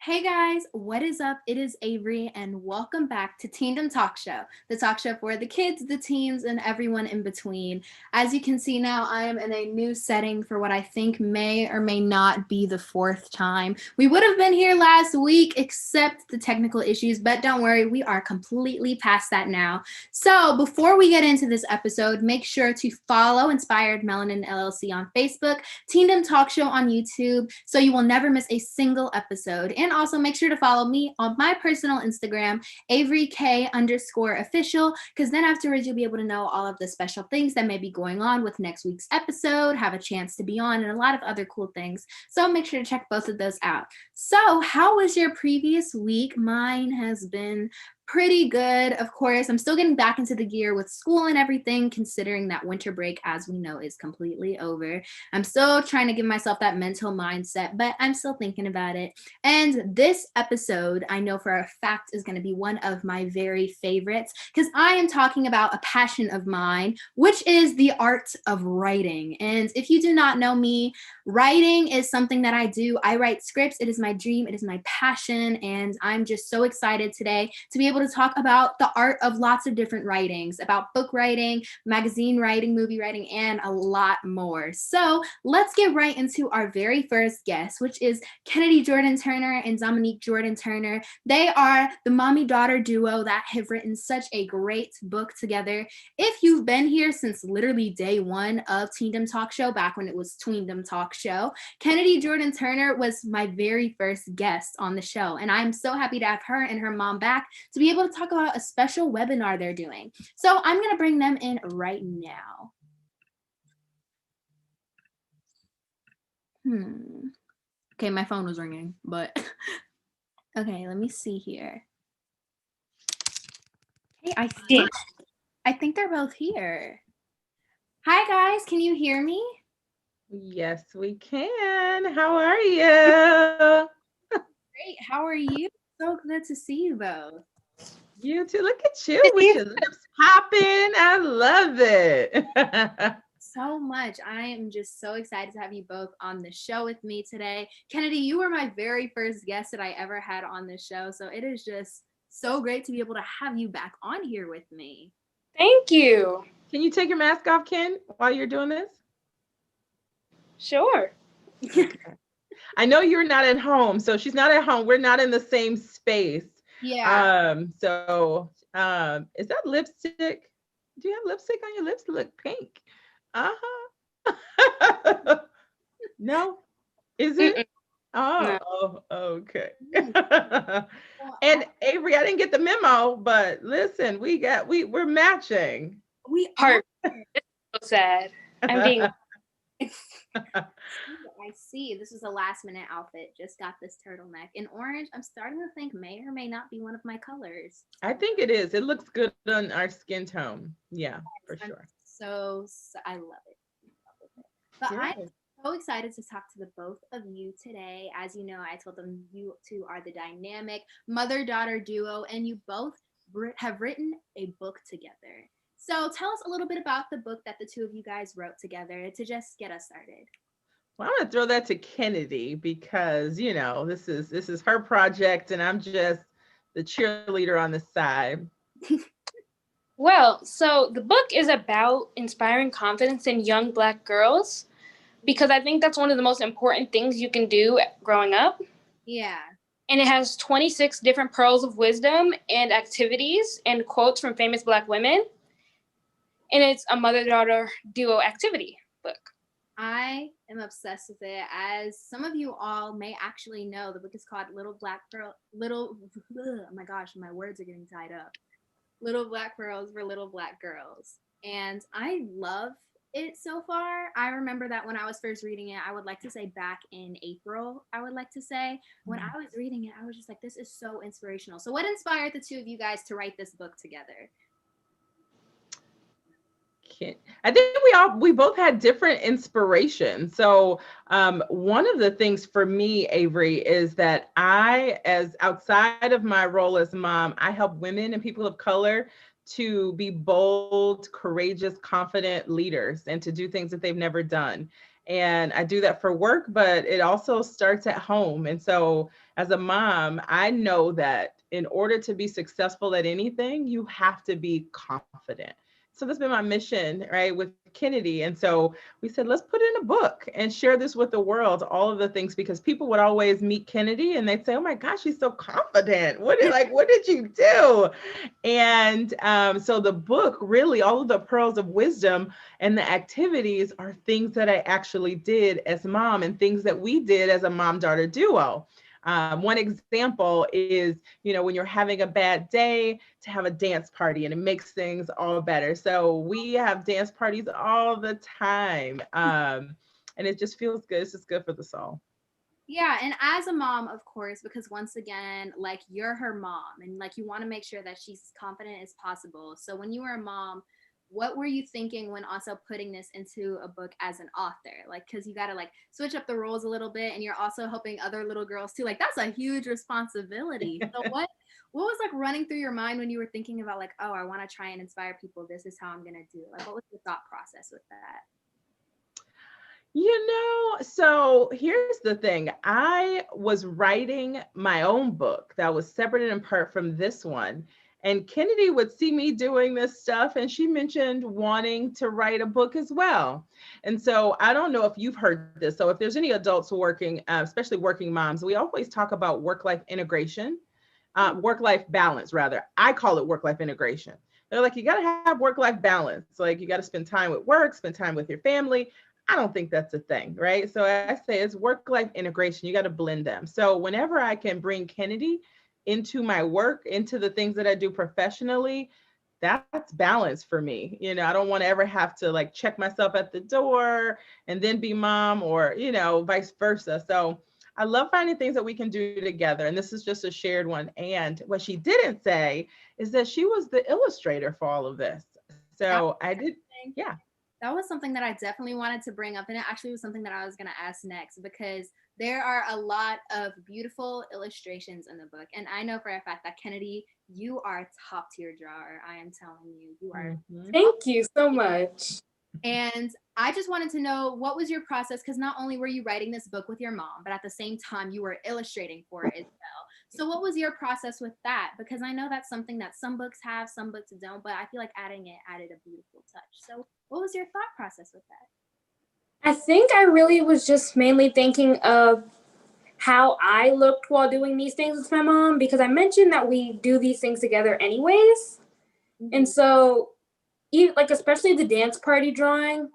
Hey guys, what is up? It is Avery, and welcome back to Teendom Talk Show, the talk show for the kids, the teens, and everyone in between. As you can see now, I am in a new setting for what I think may or may not be the fourth time. We would have been here last week, except the technical issues, but don't worry, we are completely past that now. So before we get into this episode, make sure to follow Inspired Melanin LLC on Facebook, Teendom Talk Show on YouTube, so you will never miss a single episode. And also make sure to follow me on my personal Instagram, AveryK_official, because then afterwards you'll be able to know all of the special things that may be going on with next week's episode, have a chance to be on, and a lot of other cool things. So make sure to check both of those out. So how was your previous week? Mine has been pretty good. Of course, I'm still getting back into the gear with school and everything, considering that winter break, as we know, is completely over. I'm still trying to give myself that mental mindset, but I'm still thinking about it. And this episode, I know for a fact, is going to be one of my very favorites because I am talking about a passion of mine, which is the art of writing. And if you do not know me, writing is something that I do. I write scripts. It is my dream. It is my passion. And I'm just so excited today to be able to talk about the art of lots of different writings, about book writing, magazine writing, movie writing, and a lot more. So let's get right into our very first guest, which is Kennedy Jordan Turner and Dominique Jordan Turner. They are the mommy-daughter duo that have written such a great book together. If you've been here since literally day one of Teendom Talk Show, back when it was Tweendom Talk Show, Kennedy Jordan Turner was my very first guest on the show. And I'm so happy to have her and her mom back to be able to talk about a special webinar they're doing. So I'm going to bring them in right now. Okay, my phone was ringing, but okay, let me see here. Hey, I think they're both here. Hi guys, can you hear me? Yes, we can. How are you? Great, how are you? So good to see you both. You too. Look at you with your lips popping. I love it. So much. I am just so excited to have you both on the show with me today. Kennedy, you were my very first guest that I ever had on this show, so it is just so great to be able to have you back on here with me. Thank you. Can you take your mask off, Ken, while you're doing this? Sure. I know you're not at home, so she's not at home. We're not in the same space. Yeah. Is that lipstick? Do you have lipstick on your lips to look pink? No? Is it? Oh, okay. And Avery, I didn't get the memo, but listen, we're matching. We are. It's so sad. I'm being I see. This is a last minute outfit. Just got this turtleneck in orange. I'm starting to think may or may not be one of my colors. I think it is. It looks good on our skin tone. Yeah, for sure. So I love it. But Yeah. I'm so excited to talk to the both of you today. As you know, I told them you two are the dynamic mother-daughter duo, and you both have written a book together. So tell us a little bit about the book that the two of you guys wrote together to just get us started. Well, I'm gonna throw that to Kennedy because this is her project, and I'm just the cheerleader on the side. Well, so the book is about inspiring confidence in young Black girls because I think that's one of the most important things you can do growing up. Yeah. And it has 26 different pearls of wisdom and activities and quotes from famous Black women. And it's a mother-daughter duo activity book. I am obsessed with it. As some of you all may actually know, the book is called oh my gosh, my words are getting tied up. Little Black Pearls for Little Black Girls. And I love it so far. I remember that when I was first reading it, I would like to say back in April, when I was reading it, I was just like, this is so inspirational. So what inspired the two of you guys to write this book together? I think we both had different inspirations. So one of the things for me, Avery, is that as outside of my role as mom, I help women and people of color to be bold, courageous, confident leaders and to do things that they've never done. And I do that for work, but it also starts at home. And so as a mom, I know that in order to be successful at anything, you have to be confident. So that's been my mission, right, with Kennedy. And so we said, let's put in a book and share this with the world, all of the things, because people would always meet Kennedy and they'd say, oh my gosh, she's so confident. What did you do? And so the book, really, all of the pearls of wisdom and the activities are things that I actually did as mom and things that we did as a mom-daughter duo. One example is, when you're having a bad day, to have a dance party, and it makes things all better. So we have dance parties all the time. And it just feels good. It's just good for the soul. Yeah, and as a mom, of course, because once again, like, you're her mom, and like, you want to make sure that she's confident as possible. So when you were a mom, what were you thinking when also putting this into a book as an author? Like, because you got to like switch up the roles a little bit, and you're also helping other little girls too. Like, that's a huge responsibility. So what was like running through your mind when you were thinking about like, oh, I want to try and inspire people. This is how I'm gonna do it. Like, what was the thought process with that? So here's the thing. I was writing my own book that was separate and apart from this one. And Kennedy would see me doing this stuff, and she mentioned wanting to write a book as well. And so I don't know if you've heard this. So if there's any adults working, especially working moms, we always talk about work-life integration, work-life balance, rather. I call it work-life integration. They're like, you got to have work-life balance. Like, you got to spend time with work, spend time with your family. I don't think that's a thing, right? So I say it's work-life integration. You got to blend them. So whenever I can bring Kennedy into my work, into the things that I do professionally, that's balance for me. I don't want to ever have to like check myself at the door and then be mom, or, vice versa. So I love finding things that we can do together. And this is just a shared one. And what she didn't say is that she was the illustrator for all of this. So I did, yeah. That was something that I definitely wanted to bring up. And it actually was something that I was going to ask next, because there are a lot of beautiful illustrations in the book. And I know for a fact that Kennedy, you are a top tier drawer. I am telling you, you are. Thank you so much. And I just wanted to know, what was your process? Because not only were you writing this book with your mom, but at the same time, you were illustrating for it as well. So what was your process with that? Because I know that's something that some books have, some books don't, but I feel like adding it added a beautiful touch. So what was your thought process with that? I think I really was just mainly thinking of how I looked while doing these things with my mom, because I mentioned that we do these things together anyways. Mm-hmm. And so, like, especially the dance party drawing,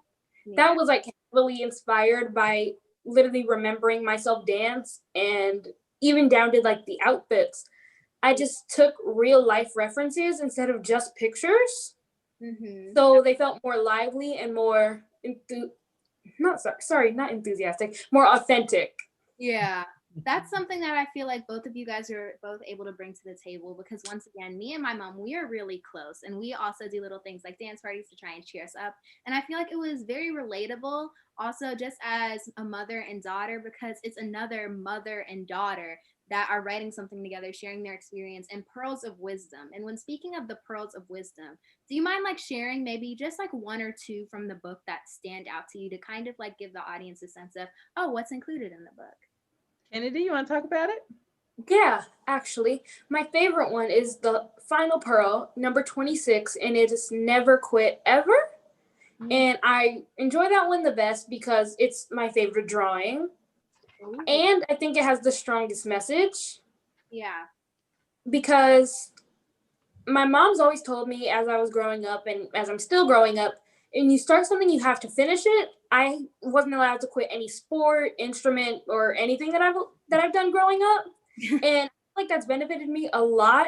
that was like really inspired by literally remembering myself dance, and even down to like the outfits. I just took real life references instead of just pictures. Mm-hmm. So they felt more lively and more not enthusiastic, more authentic. Yeah, that's something that I feel like both of you guys are both able to bring to the table, because once again, me and my mom, we are really close, and we also do little things like dance parties to try and cheer us up. And I feel like it was very relatable also, just as a mother and daughter, because it's another mother and daughter that are writing something together, sharing their experience and pearls of wisdom. And when speaking of the pearls of wisdom, do you mind like sharing maybe just like one or two from the book that stand out to you, to kind of like give the audience a sense of, oh, what's included in the book? Kennedy, you want to talk about it? Yeah, actually, my favorite one is the final pearl, number 26, and it is never quit ever. Mm-hmm. And I enjoy that one the best because it's my favorite drawing. Ooh. And I think it has the strongest message. Yeah. Because my mom's always told me as I was growing up, and as I'm still growing up, and you start something, you have to finish it. I wasn't allowed to quit any sport, instrument, or anything that I've done growing up. And like that's benefited me a lot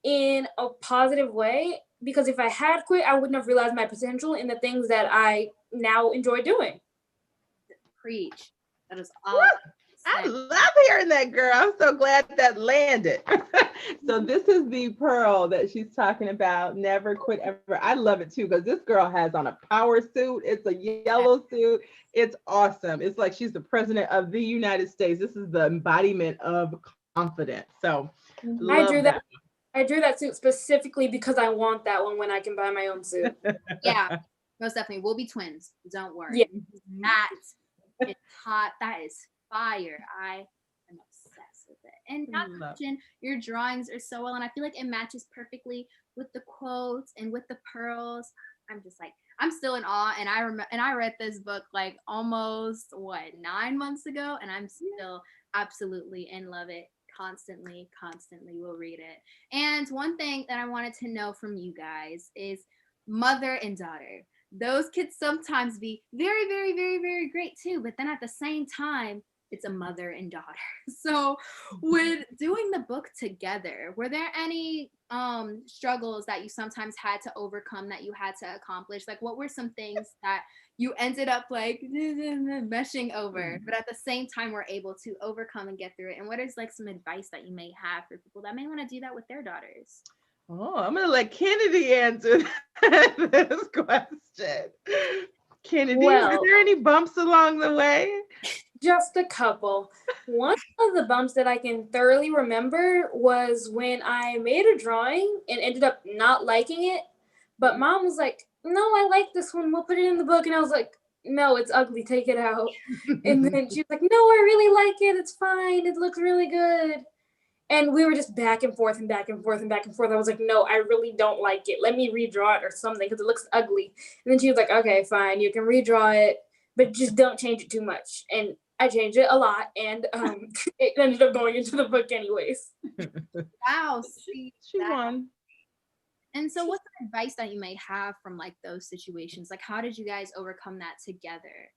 in a positive way, because if I had quit, I wouldn't have realized my potential in the things that I now enjoy doing. Preach. That is all. I love hearing that, girl. I'm so glad that landed. So this is the pearl that she's talking about, never quit ever. I love it too, because this girl has on a power suit. It's a yellow suit. It's awesome. It's like she's the president of the United States. This is the embodiment of confidence. So I drew that suit specifically because I want that one when I can buy my own suit. Yeah, most definitely. We'll be twins. Don't worry. Yeah. That It's hot. That is fire. I am obsessed with it. And not to mention, your drawings are so well, and I feel like it matches perfectly with the quotes and with the pearls. I'm just like, I'm still in awe. And I read this book like almost 9 months ago, and I'm still absolutely in love it. Constantly will read it. And one thing that I wanted to know from you guys is mother and daughter. Those kids sometimes be very, very, very, very great too, but then at the same time, it's a mother and daughter. So with doing the book together, were there any struggles that you sometimes had to overcome, that you had to accomplish? Like, what were some things that you ended up like meshing over, but at the same time were able to overcome and get through it? And what is like some advice that you may have for people that may want to do that with their daughters? Oh, I'm gonna let Kennedy answer this question. Kennedy, were Well, there any bumps along the way? just a couple. One of the bumps that I can thoroughly remember was when I made a drawing and ended up not liking it. But mom was like, no, I like this one. We'll put it in the book. And I was like, no, it's ugly. Take it out. And then she was like, no, I really like it. It's fine. It looks really good. And we were just back and forth and back and forth and back and forth. I was like, no, I really don't like it. Let me redraw it or something because it looks ugly. And then she was like, okay, fine. You can redraw it, but just don't change it too much. And I changed it a lot, and it ended up going into the book anyways. Wow, see, She won. And so what's the advice that you may have from like those situations? Like, how did you guys overcome that together?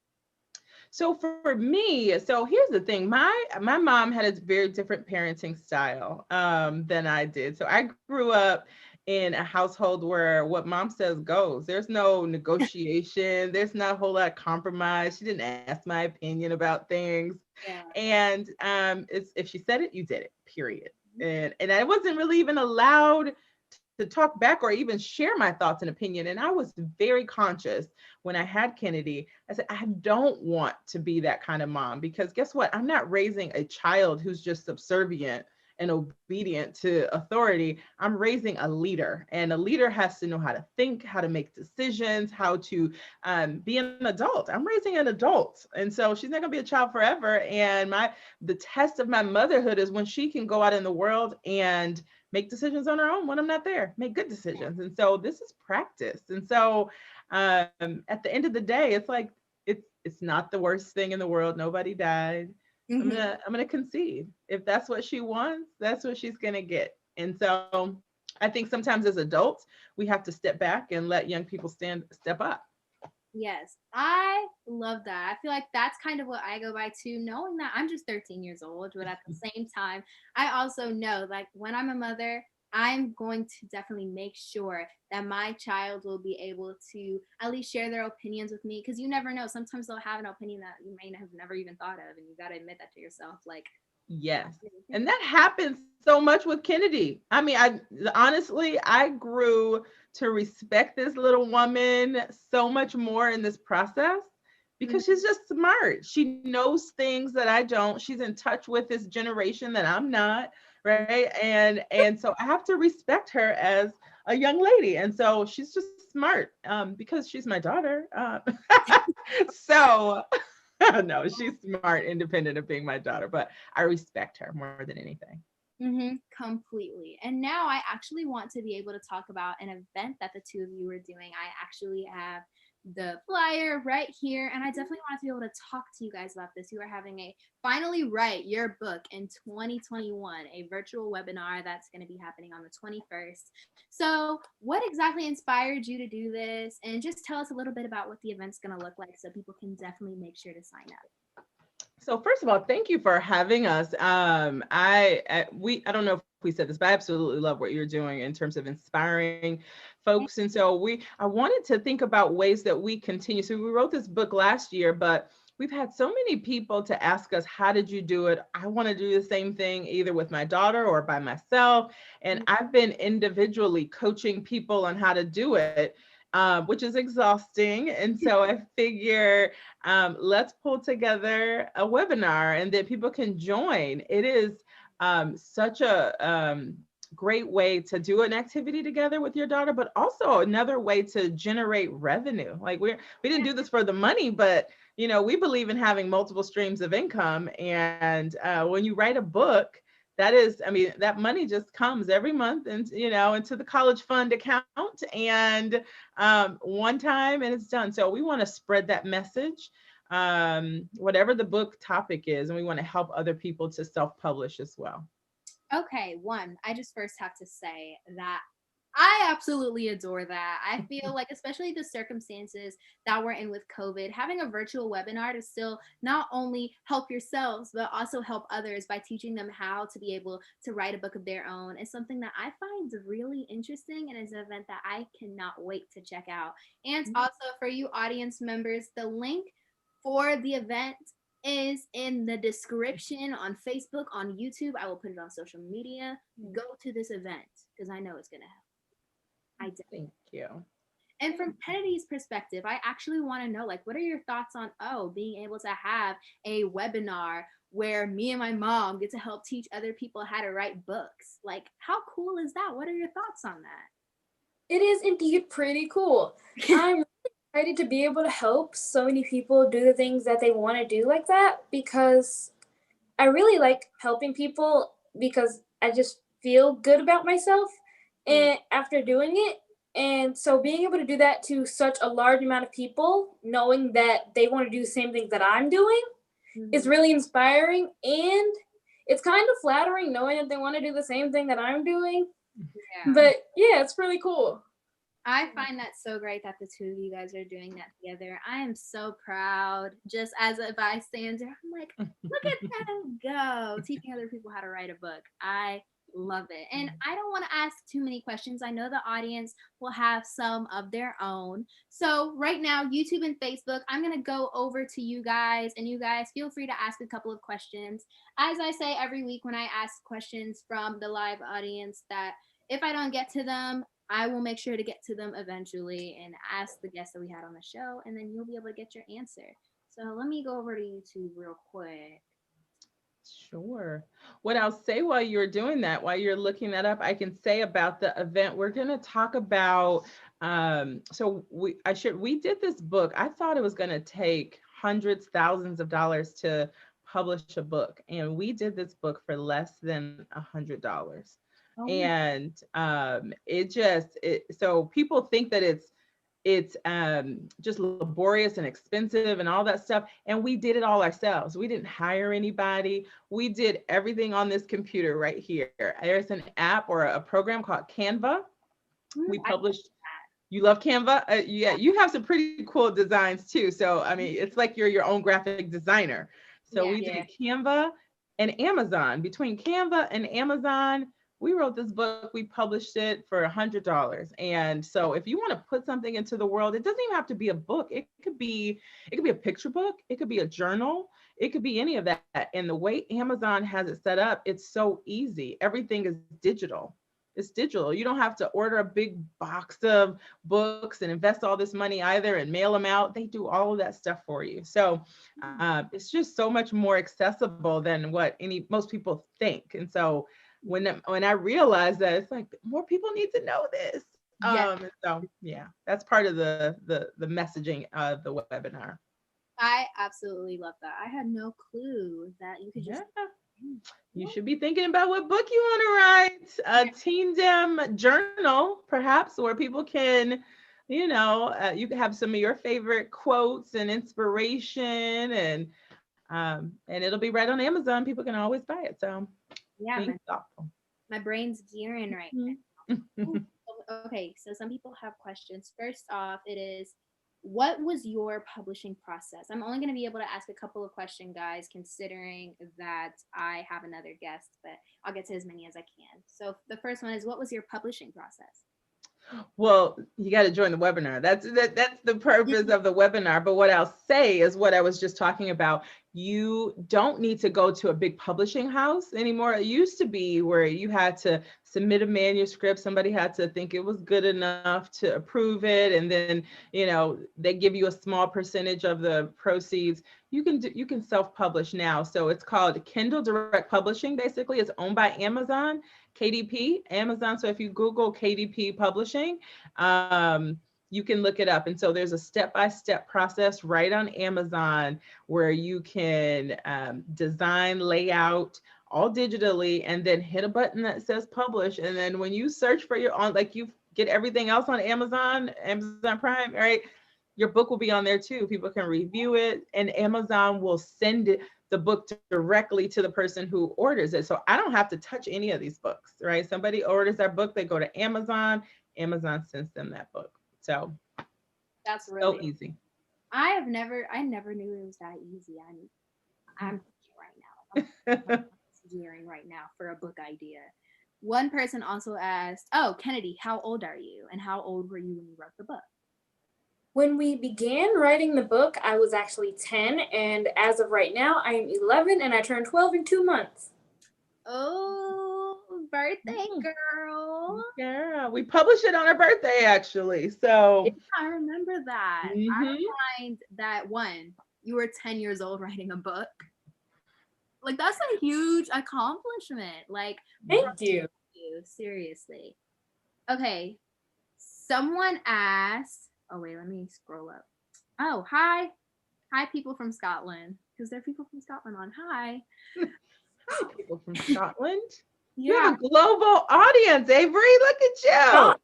So for me, so here's the thing. My mom had a very different parenting style than I did. So I grew up in a household where what mom says goes. There's no negotiation. There's not a whole lot of compromise. She didn't ask my opinion about things. Yeah. And if she said it, you did it, period. And I wasn't really even allowed to talk back or even share my thoughts and opinion. And I was very conscious when I had Kennedy. I said, I don't want to be that kind of mom, because guess what? I'm not raising a child who's just subservient and obedient to authority. I'm raising a leader, and a leader has to know how to think, how to make decisions, how to be an adult. I'm raising an adult. And so she's not gonna be a child forever. And the test of my motherhood is when she can go out in the world and make decisions on her own when I'm not there, make good decisions. And so this is practice. And so at the end of the day, it's like, it's not the worst thing in the world. Nobody died. I'm gonna concede. If that's what she wants, that's what she's gonna get. And so I think sometimes as adults, we have to step back and let young people step up. Yes, I love that. I feel like that's kind of what I go by too, knowing that I'm just 13 years old, but at the same time, I also know like when I'm a mother, I'm going to definitely make sure that my child will be able to at least share their opinions with me, because you never know. Sometimes they'll have an opinion that you may have never even thought of, and you got to admit that to yourself. Like, yes. And that happens so much with Kennedy. I mean, honestly, I grew to respect this little woman so much more in this process because she's just smart. She knows things that I don't. She's in touch with this generation that I'm not, right? And so I have to respect her as a young lady. And so she's just smart because she's my daughter. So no, she's smart, independent of being my daughter, but I respect her more than anything. Completely. And now I actually want to be able to talk about an event that the two of you are doing. I actually have the flyer right here, and I definitely want to be able to talk to you guys about this. You are having a Finally Write Your Book in 2021, a virtual webinar that's going to be happening on the 21st. So what exactly inspired you to do this? And just tell us a little bit about what the event's going to look like so people can definitely make sure to sign up. So first of all, thank you for having us. I don't know if we said this, but I absolutely love what you're doing in terms of inspiring folks. And so I wanted to think about ways that we continue. So we wrote this book last year, but we've had so many people to ask us, how did you do it? I want to do the same thing either with my daughter or by myself. And I've been individually coaching people on how to do it. Which is exhausting. And so I figure let's pull together a webinar and that people can join. It is such a great way to do an activity together with your daughter, but also another way to generate revenue. Like we didn't do this for the money, but we believe in having multiple streams of income. And when you write a book, that money just comes every month and, into the college fund account and one time and it's done. So we want to spread that message, whatever the book topic is, and we want to help other people to self-publish as well. Okay, I just first have to say that I absolutely adore that. I feel like, especially the circumstances that we're in with COVID, having a virtual webinar to still not only help yourselves, but also help others by teaching them how to be able to write a book of their own is something that I find really interesting and is an event that I cannot wait to check out. And also for you audience members, the link for the event is in the description on Facebook, on YouTube. I will put it on social media. Go to this event because I know it's going to help. I do. Thank you. And from Kennedy's perspective, I actually want to know, like, what are your thoughts on, being able to have a webinar where me and my mom get to help teach other people how to write books? Like, how cool is that? What are your thoughts on that? It is indeed pretty cool. I'm really excited to be able to help so many people do the things that they want to do like that, because I really like helping people because I just feel good about myself and after doing it. And so being able to do that to such a large amount of people, knowing that they want to do the same things that I'm doing, is really inspiring. And it's kind of flattering knowing that they want to do the same thing that I'm doing. Yeah. But yeah, it's really cool. I find that so great that the two of you guys are doing that together. I am so proud. Just as a bystander, I'm like, look at them go, teaching other people how to write a book. I love it. And I don't want to ask too many questions. I know the audience will have some of their own. So right now, YouTube and Facebook, I'm going to go over to you guys, and you guys feel free to ask a couple of questions. As I say every week when I ask questions from the live audience, that if I don't get to them, I will make sure to get to them eventually and ask the guests that we had on the show, and then you'll be able to get your answer. So let me go over to YouTube real quick. Sure. What I'll say while you're doing that, while you're looking that up, I can say about the event, we're going to talk about, we did this book. I thought it was going to take hundreds, thousands of dollars to publish a book. And we did this book for less than $100. Oh. And so people think that it's just laborious and expensive and all that stuff. And we did it all ourselves. We didn't hire anybody. We did everything on this computer right here. There's an app or a program called Canva. We published. You love Canva? Yeah, you have some pretty cool designs too. So, I mean, it's like you're your own graphic designer. So we did Canva and Amazon. Between Canva and Amazon, we wrote this book, we published it for $100. And so if you want to put something into the world, it doesn't even have to be a book. It could be a picture book. It could be a journal. It could be any of that. And the way Amazon has it set up, it's so easy. Everything is digital. It's digital. You don't have to order a big box of books and invest all this money either and mail them out. They do all of that stuff for you. So it's just so much more accessible than what most people think. And so when I realized that, it's like more people need to know this. So yeah, that's part of the messaging of the webinar. I absolutely love that. I had no clue that you could just. You should be thinking about what book you want to write. A Teendom journal, perhaps, where people can, you can have some of your favorite quotes and inspiration, and it'll be right on Amazon. People can always buy it. So yeah, my brain's gearing right now. Okay, so some people have questions. First off, it is, what was your publishing process? I'm only going to be able to ask a couple of questions, guys, considering that I have another guest, but I'll get to as many as I can. So the first one is, what was your publishing process? Well, you got to join the webinar. That's the purpose of the webinar. But what I'll say is what I was just talking about. You don't need to go to a big publishing house anymore. It used to be where you had to submit a manuscript. Somebody had to think it was good enough to approve it. And then, they give you a small percentage of the proceeds. You can self-publish now. So it's called Kindle Direct Publishing. Basically, it's owned by Amazon, KDP, Amazon. So if you Google KDP Publishing, you can look it up. And so there's a step-by-step process right on Amazon where you can design, layout, all digitally, and then hit a button that says publish. And then when you search for your own, like you get everything else on Amazon Prime, right? Your book will be on there too. People can review it, and Amazon will send the book directly to the person who orders it. So I don't have to touch any of these books, right? Somebody orders their book, they go to Amazon, Amazon sends them that book. So that's really so easy. I never knew it was that easy. I'm right now. I'm gearing right now for a book idea. One person also asked, "Oh, Kennedy, how old are you? And how old were you when you wrote the book?" When we began writing the book, I was actually 10, and as of right now, I am 11, and I turned 12 in 2 months. Oh, birthday girl. Yeah, we published it on her birthday, actually. So I remember that. I find that you were 10 years old writing a book. Like, that's a huge accomplishment. Like, thank you. Seriously. Okay. Someone asked, oh wait, let me scroll up. Oh, hi. Hi, people from Scotland. Because there are people from Scotland on. Hi. Hi, people from Scotland. Yeah. You have a global audience, Avery. Look at you. Oh,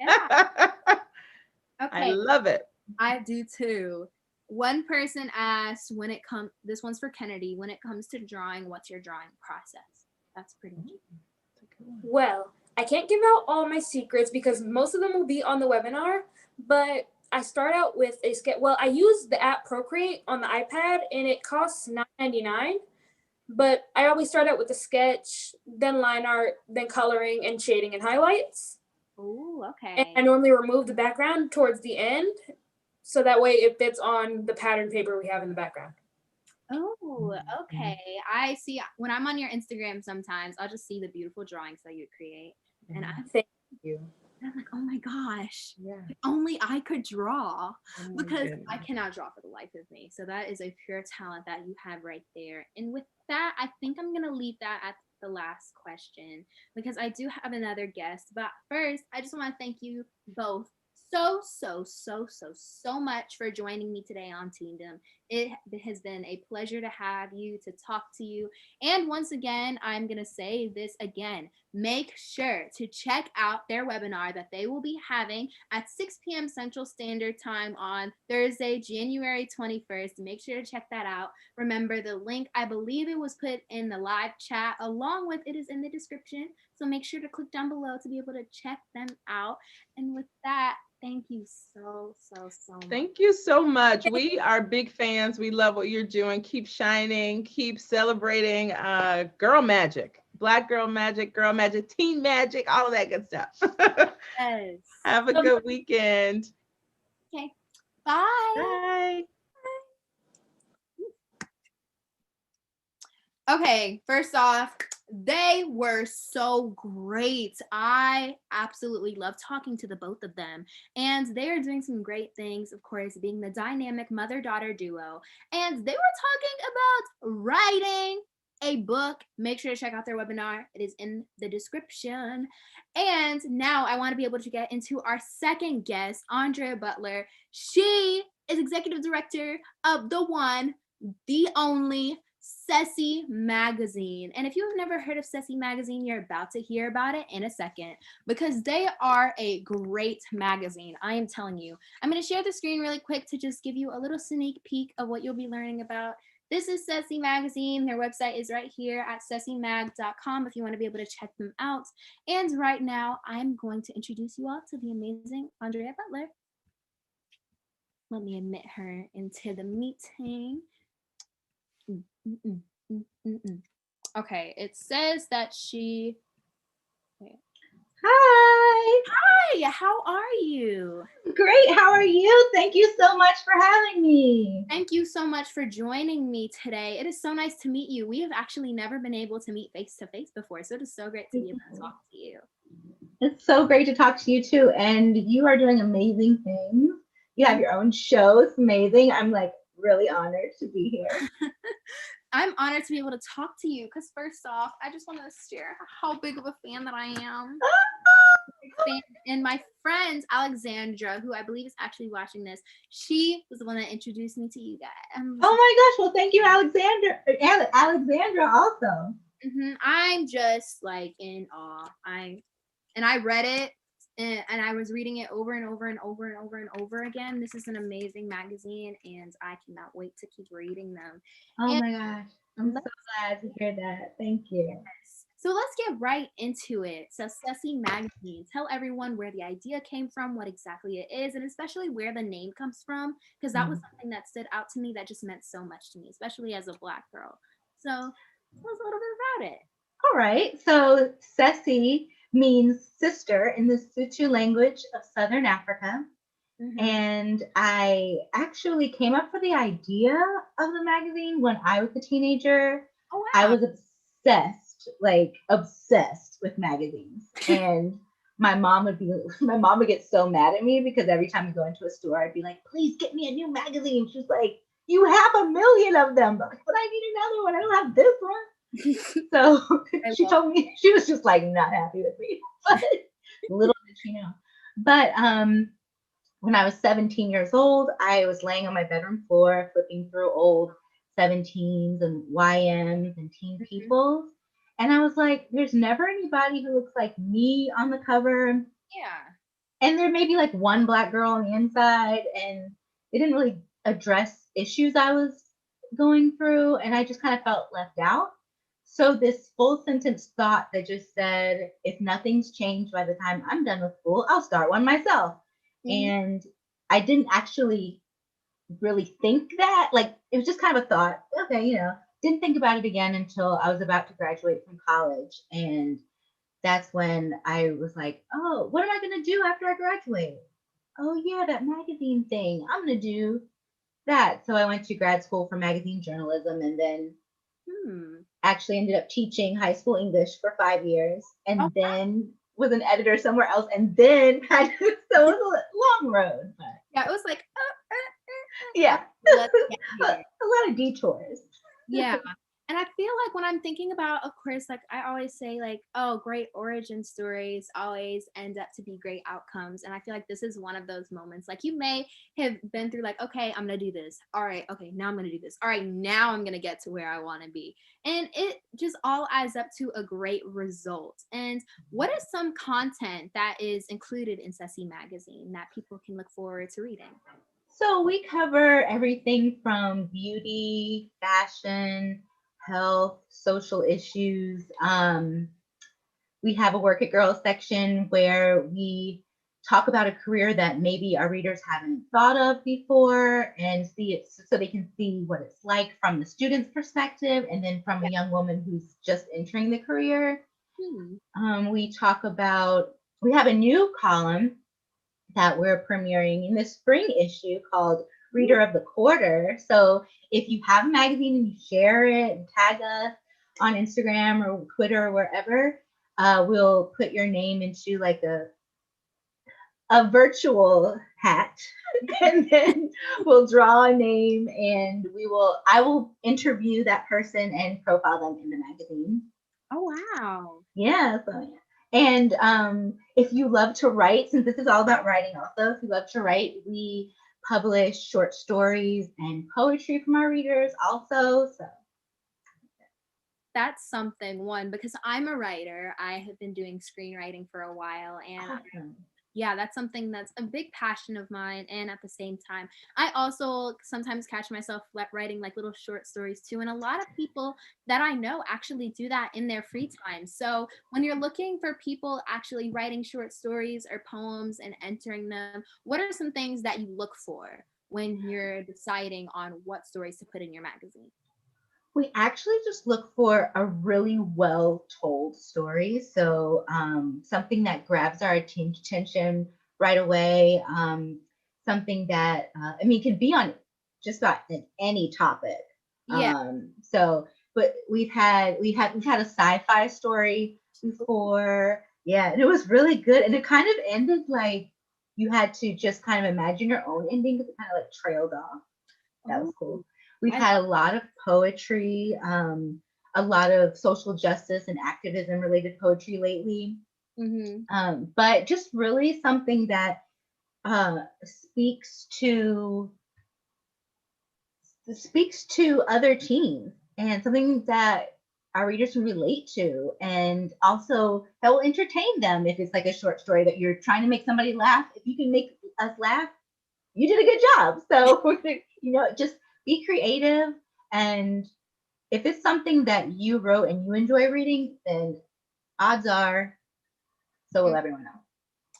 yeah. Okay. I love it. I do too. One person asked this one's for Kennedy, when it comes to drawing, what's your drawing process? That's pretty cute. Well, I can't give out all my secrets because most of them will be on the webinar, but I start out with a sketch. Well, I use the app Procreate on the iPad and it costs $9.99, but I always start out with a sketch, then line art, then coloring and shading and highlights. Oh, okay. And I normally remove the background towards the end, so that way it fits on the pattern paper we have in the background. Oh, okay. I see. When I'm on your Instagram sometimes, I'll just see the beautiful drawings that you create. And Thank you. I'm like, oh my gosh, Yeah. if only I could draw, because goodness. I cannot draw for the life of me. So that is a pure talent that you have right there. And with that, I think I'm going to leave that at the last question because I do have another guest. But first, I just want to thank you both so much for joining me today on Teendom. It has been a pleasure to have you, to talk to you. And once again, I'm going to say this again. Make sure to check out their webinar that they will be having at 6 p.m. Central Standard Time on Thursday, January 21st. Make sure to check that out. Remember, the link, I believe it was put in the live chat, along with it is in the description. So make sure to click down below to be able to check them out. And with that, thank you so much. Thank you so much. We are big fans. We love what you're doing. Keep shining, keep celebrating girl magic, Black girl magic, teen magic, all of that good stuff. Yes. Have a good weekend. Okay. Bye. Bye. Okay, first off, they were so great. I absolutely love talking to the both of them. And they are doing some great things, of course, being the dynamic mother-daughter duo. And they were talking about writing a book. Make sure to check out their webinar. It is in the description. And now I want to be able to get into our second guest, Andrea Butler. She is executive director of the one, the only Sassy Magazine. And if you've never heard of Sassy Magazine, you're about to hear about it in a second because they are a great magazine. I am telling you. I'm going to share the screen really quick to just give you a little sneak peek of what you'll be learning about. This is Sassy Magazine. Their website is right here at sassymag.com if you want to be able to check them out. And right now, I'm going to introduce you all to the amazing Andrea Butler. Let me admit her into the meeting. Okay, it says that she, wait, Hi. Hi, how are you? Great. How are you? Thank you so much for having me. Thank you so much for joining me today. It is so nice to meet you. We have actually never been able to meet face to face before, so it is so great to be able to talk to you. It's so great to talk to you too. And you are doing amazing things. You have your own show. It's amazing. I'm like really honored to be here. I'm honored to be able to talk to you because first off, I just want to share how big of a fan that I am. And my friend Alexandra, who I believe is actually watching this, she was the one that introduced me to you guys. Oh my gosh. Well, thank you, Alexandra also. I'm just like in awe. I read it and I was reading it over and over and over and over and over again. This is an amazing magazine and I cannot wait to keep reading them. Oh my gosh. I'm so glad to hear that. Thank you. So let's get right into it. So Sassy Magazine, tell everyone where the idea came from, what exactly it is, and especially where the name comes from, because that was something that stood out to me that just meant so much to me, especially as a Black girl. So tell us a little bit about it. All right. So Sessi means sister in the Sutu language of Southern Africa. And I actually came up with the idea of the magazine when I was a teenager. Oh, wow. I was obsessed with magazines. And my mom would get so mad at me because every time we go into a store, I'd be like, please get me a new magazine. She's like, you have 1 million of them. But I need another one. I don't have this one. So she told me, she was just like not happy with me. But little did she know. But when I was 17 years old, I was laying on my bedroom floor, flipping through old 17s and YMs and Teen Peoples. And I was like, there's never anybody who looks like me on the cover. Yeah. And there may be like one Black girl on the inside, and they didn't really address issues I was going through. And I just kind of felt left out. So this full sentence thought that just said, if nothing's changed by the time I'm done with school, I'll start one myself. And I didn't actually really think that. Like, it was just kind of a thought. Okay, didn't think about it again until I was about to graduate from college. And that's when I was like, oh, what am I going to do after I graduate? Oh, yeah, that magazine thing. I'm going to do that. So I went to grad school for magazine journalism and then actually ended up teaching high school English for 5 years and then was an editor somewhere else and then so it was a long road. But yeah, it was like, yeah, a lot of detours. Yeah. And I feel like when I'm thinking about, of course, like I always say, like, oh, great origin stories always end up to be great outcomes. And I feel like this is one of those moments. Like you may have been through like, okay, I'm going to do this. All right. Okay. Now I'm going to do this. All right. Now I'm going to get to where I want to be. And it just all adds up to a great result. And what is some content that is included in Sassy Magazine that people can look forward to reading? So we cover everything from beauty, fashion, health, social issues. We have a Work It Girls section where we talk about a career that maybe our readers haven't thought of before and see it so they can see what it's like from the student's perspective and then from a young woman who's just entering the career. We have a new column that we're premiering in the spring issue called Reader of the Quarter. So if you have a magazine and you share it and tag us on Instagram or Twitter or wherever, we'll put your name into like a virtual hat and then we'll draw a name and I will interview that person and profile them in the magazine. Oh, wow. Yeah. So yeah. And if you love to write, since this is all about writing also, if you love to write, we publish short stories and poetry from our readers also. So that's something, because I'm a writer. I have been doing screenwriting for a while and yeah, that's something that's a big passion of mine. And at the same time, I also sometimes catch myself writing like little short stories too. And a lot of people that I know actually do that in their free time. So when you're looking for people actually writing short stories or poems and entering them, what are some things that you look for when you're deciding on what stories to put in your magazine? We actually just look for a really well told story. So something that grabs our attention right away. Something that, I mean, can be on just about any topic. Yeah. But we've had a sci-fi story before. Yeah, and it was really good. And it kind of ended like you had to just kind of imagine your own ending because it kind of like trailed off. That was cool. We've had a lot of poetry, a lot of social justice and activism related poetry lately. But just really something that speaks to other teens and something that our readers can relate to, and also that will entertain them. If it's like a short story that you're trying to make somebody laugh, if you can make us laugh, you did a good job. So, just be creative. And if it's something that you wrote and you enjoy reading, then odds are so will everyone else.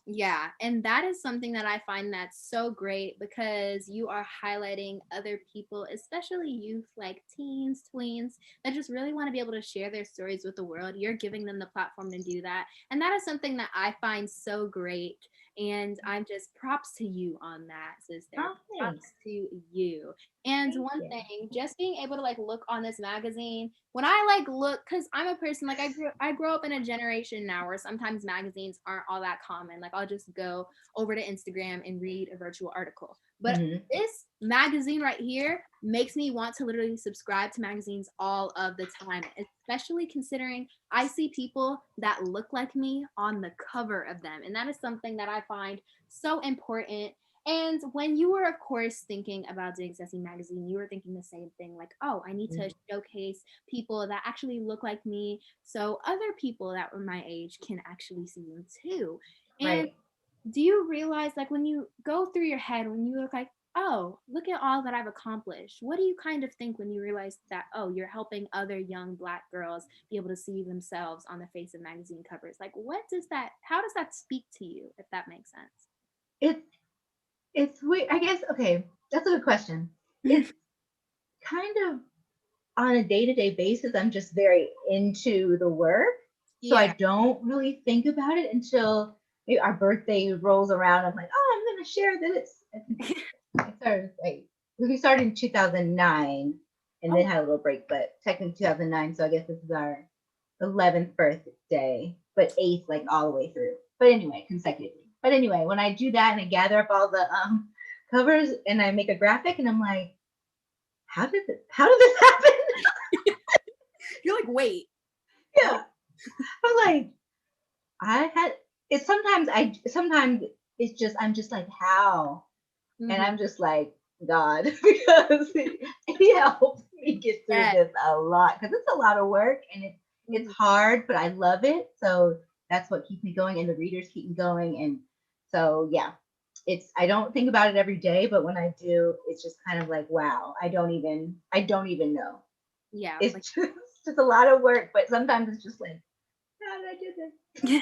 Yeah, and that is something that I find that's so great because you are highlighting other people, especially youth like teens, tweens, that just really want to be able to share their stories with the world. You're giving them the platform to do that. And that is something that I find so great. And I'm just props to you on that, sister. Props to you. And one thing, just being able to like look on this magazine, when I like look, because I'm a person like I grew up in a generation now where sometimes magazines aren't all that common. Like I'll just go over to Instagram and read a virtual article. But this magazine right here makes me want to literally subscribe to magazines all of the time, especially considering I see people that look like me on the cover of them. And that is something that I find so important. And when you were, of course, thinking about doing Sassy Magazine, you were thinking the same thing, like, oh, I need to showcase people that actually look like me so other people that were my age can actually see them too. And do you realize, like, when you go through your head, when you look like, oh, look at all that I've accomplished, what do you kind of think when you realize that, oh, you're helping other young Black girls be able to see themselves on the face of magazine covers? Like, how does that speak to you, if that makes sense? It's weird, I guess. Okay, that's a good question. It's kind of on a day-to-day basis, I'm just very into the work. So I don't really think about it until maybe our birthday rolls around. I'm like, oh, I'm gonna share this. We started in 2009 and then had a little break, but technically 2009. So I guess this is our 11th birthday, but 8th like all the way through. But anyway, consecutively. But anyway, when I do that and I gather up all the covers and I make a graphic, and I'm like, how did this happen? You're like, wait. Yeah. I'm like, sometimes it's just, I'm just like, how? And I'm just like, God, because he helped me get through this a lot, because it's a lot of work and it's hard, but I love it. So that's what keeps me going, and the readers keep me going. And so, yeah, I don't think about it every day, but when I do, it's just kind of like, wow, I don't even know. Yeah. It's just a lot of work, but sometimes it's just like, how did I do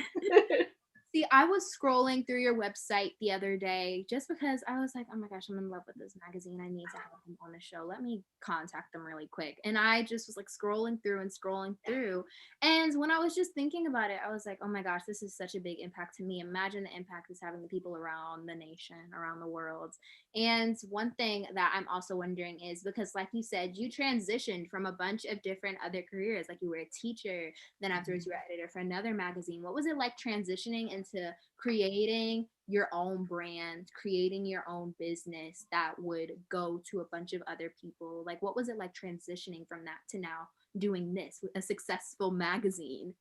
this? See, I was scrolling through your website the other day just because I was like, oh my gosh, I'm in love with this magazine. I need to have them on the show. Let me contact them really quick. And I just was like scrolling through. And when I was just thinking about it, I was like, oh my gosh, this is such a big impact to me. Imagine the impact it's having to people around the nation, around the world. And one thing that I'm also wondering is, because like you said, you transitioned from a bunch of different other careers. Like you were a teacher, then afterwards you were editor for another magazine. What was it like transitioning into creating your own brand, creating your own business that would go to a bunch of other people? Like, what was it like transitioning from that to now doing this, a successful magazine?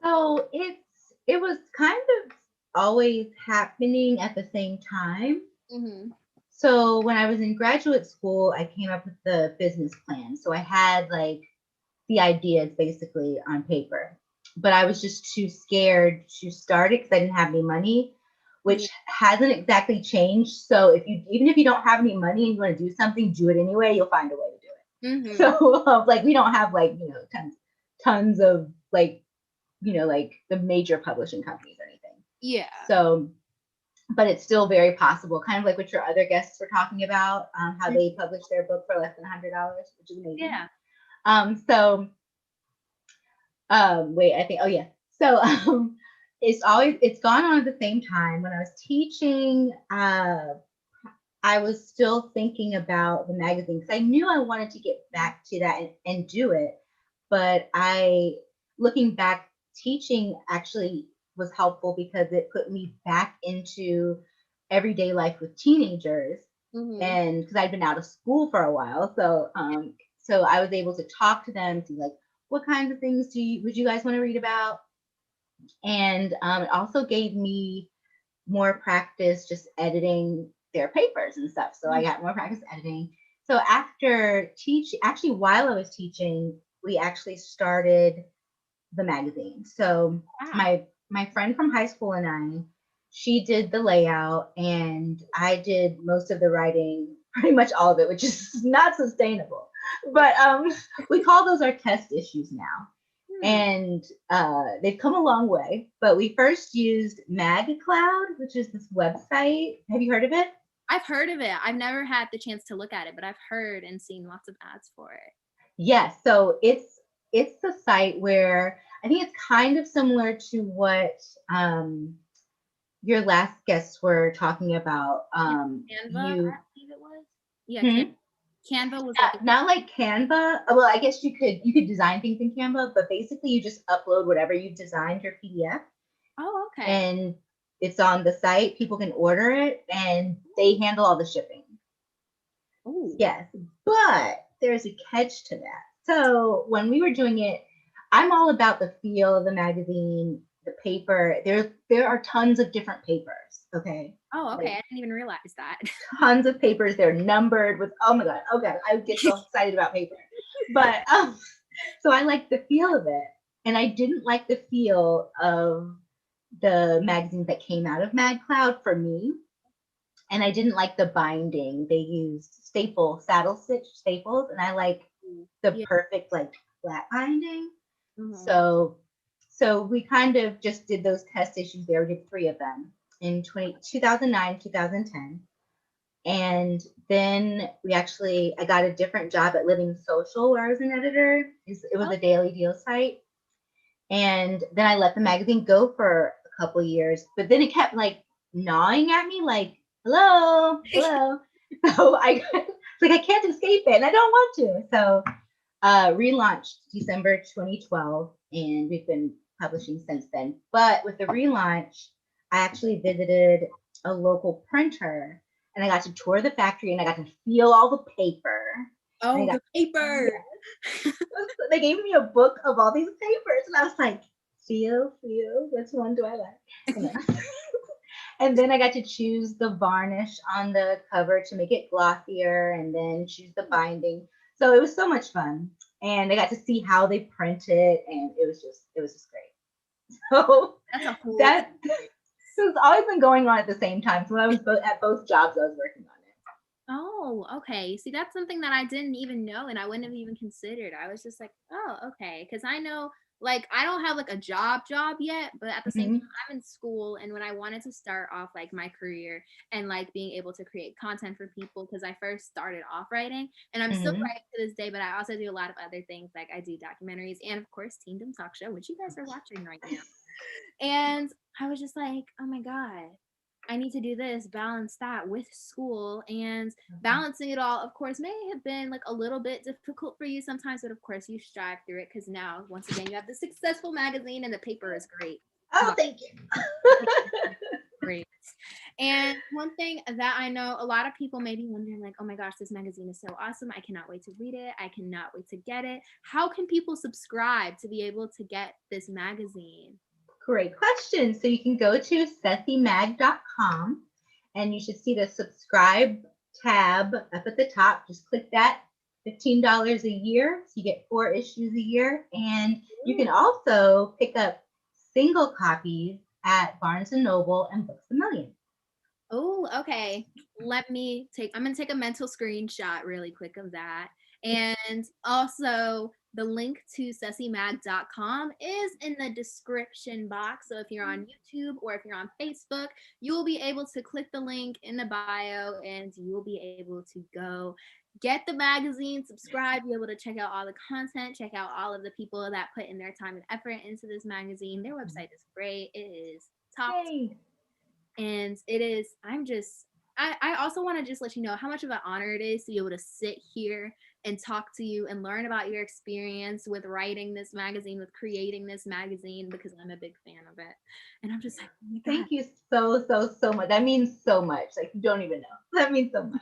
So it was kind of always happening at the same time. So when I was in graduate school, I came up with the business plan. So I had like the ideas basically on paper, but I was just too scared to start it because I didn't have any money, which hasn't exactly changed. So even if you don't have any money and you want to do something, do it anyway. You'll find a way to do it. So like we don't have like tons of like like the major publishing companies or anything. Yeah. So, but it's still very possible, kind of like what your other guests were talking about, how they publish their book for less than $100, which is amazing. Yeah. So wait, I think, oh yeah. So it's gone on at the same time. When I was teaching, I was still thinking about the magazine because I knew I wanted to get back to that and do it. But looking back, teaching actually was helpful because it put me back into everyday life with teenagers. And because I'd been out of school for a while. So I was able to talk to them, see like, what kinds of things would you guys want to read about? And it also gave me more practice just editing their papers and stuff. So I got more practice editing. So actually while I was teaching, we actually started the magazine. So my friend from high school and she did the layout and I did most of the writing, pretty much all of it, which is not sustainable. But we call those our test issues now. And they've come a long way. But we first used MagCloud, which is this website. Have you heard of it? I've heard of it. I've never had the chance to look at it, but I've heard and seen lots of ads for it. Yes. So it's a site where I think it's kind of similar to what your last guests were talking about. Canva, I believe it was. Yeah, Canva was not like Canva. Well, I guess you could design things in Canva, but basically you just upload whatever you've designed, your PDF. Oh, okay. And it's on the site. People can order it, and they handle all the shipping. Ooh. Yes, but there's a catch to that. So when we were doing it, I'm all about the feel of the magazine, the paper. There are tons of different papers. Okay. Oh, okay. I didn't even realize that. Tons of papers. They're numbered with, oh my God. I get so excited about paper. But so I like the feel of it. And I didn't like the feel of the magazines that came out of MagCloud for me. And I didn't like the binding. They used saddle stitch staples, and I like the perfect like flat binding. So we kind of just did those test issues there. We did 3 of them in 2009, 2010. And then I got a different job at Living Social where I was an editor. It was a daily deal site. And then I let the magazine go for a couple of years, but then it kept like gnawing at me like, hello. So I can't escape it and I don't want to. So relaunched December 2012 and we've been publishing since then. But with the relaunch, I actually visited a local printer and I got to tour the factory and I got to feel all the paper. Oh, the paper. Yeah. They gave me a book of all these papers and I was like, feel, which one do I like? And then I got to choose the varnish on the cover to make it glossier and then choose the binding. So it was so much fun. And I got to see how they print it and it was just great. So that's always been going on at the same time. So when I was at both jobs, I was working on it. Oh, okay. See, that's something that I didn't even know and I wouldn't have even considered. I was just like, oh, okay. Because I know, like, I don't have like a job yet, but at the same time, I'm in school. And when I wanted to start off like my career and like being able to create content for people, because I first started off writing and I'm still writing to this day, but I also do a lot of other things. Like I do documentaries and of course, Teendom Talk Show, which you guys are watching right now. And I was just like, oh my God, I need to do this, balance that with school, and balancing it all, of course, may have been like a little bit difficult for you sometimes, but of course you strive through it because now, once again, you have the successful magazine and the paper is great. Oh, thank you. Great. And one thing that I know a lot of people may be wondering, like, oh my gosh, this magazine is so awesome. I cannot wait to read it. I cannot wait to get it. How can people subscribe to be able to get this magazine? Great question. So you can go to cecimag.com and you should see the subscribe tab up at the top. Just click that. $15 a year. So you get 4 issues a year. And you can also pick up single copies at Barnes & Noble and Books A Million. Oh, okay. I'm going to take a mental screenshot really quick of that. And also the link to cecimag.com is in the description box. So if you're on YouTube or if you're on Facebook, you will be able to click the link in the bio and you will be able to go get the magazine, subscribe, be able to check out all the content, check out all of the people that put in their time and effort into this magazine. Their website is great. It is top. Yay. And it is, I also want to just let you know how much of an honor it is to be able to sit here and talk to you and learn about your experience with writing this magazine, with creating this magazine, because I'm a big fan of it. And I'm just like, oh my God. Thank you so much. That means so much. Like, you don't even know. That means so much.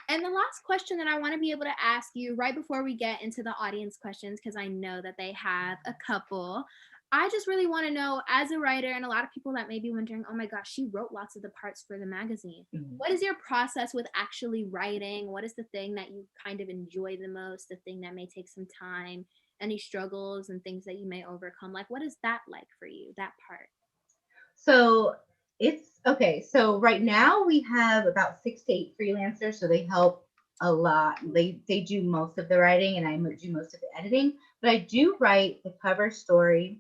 And the last question that I want to be able to ask you right before we get into the audience questions, because I know that they have a couple, I just really want to know, as a writer, and a lot of people that may be wondering, oh my gosh, she wrote lots of the parts for the magazine. Mhm. What is your process with actually writing? What is the thing that you kind of enjoy the most? The thing that may take some time? Any struggles and things that you may overcome? Like, what is that like for you, that part? So it's okay. So right now we have about 6 to 8 freelancers, so they help a lot. They do most of the writing, and I do most of the editing. But I do write the cover story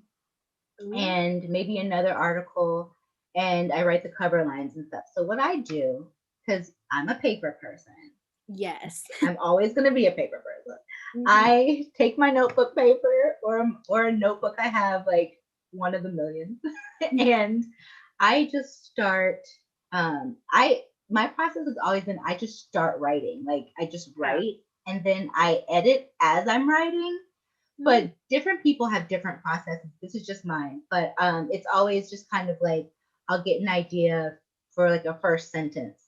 and maybe another article, and I write the cover lines and stuff. So what I do, because I'm a paper person, Yes. I'm always going to be a paper person. Mhm. I take my notebook paper or a notebook I have, like one of the millions, and I just start. My process has always been I just start writing. Like, I just write and then I edit as I'm writing. But different people have different processes. This is just mine. But it's always just kind of like I'll get an idea for like a first sentence,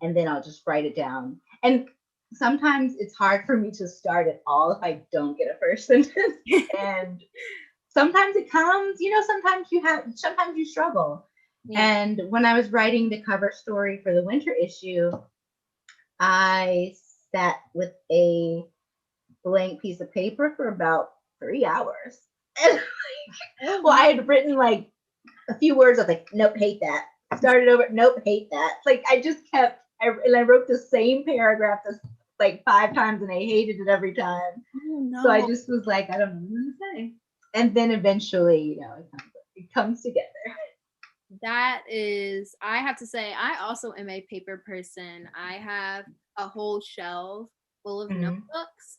and then I'll just write it down. And sometimes it's hard for me to start at all if I don't get a first sentence. And sometimes it comes, sometimes you struggle. Yeah. And when I was writing the cover story for the winter issue, I sat with a blank piece of paper for about 3 hours. And well, I had written like a few words. I was like, nope, hate that. Started over, nope, hate that. Like, I just kept, and I wrote the same paragraph like 5 times, and I hated it every time. Oh, no. So I just was like, I don't know what to say. And then eventually, it comes together. That is, I have to say, I also am a paper person. I have a whole shelf full of notebooks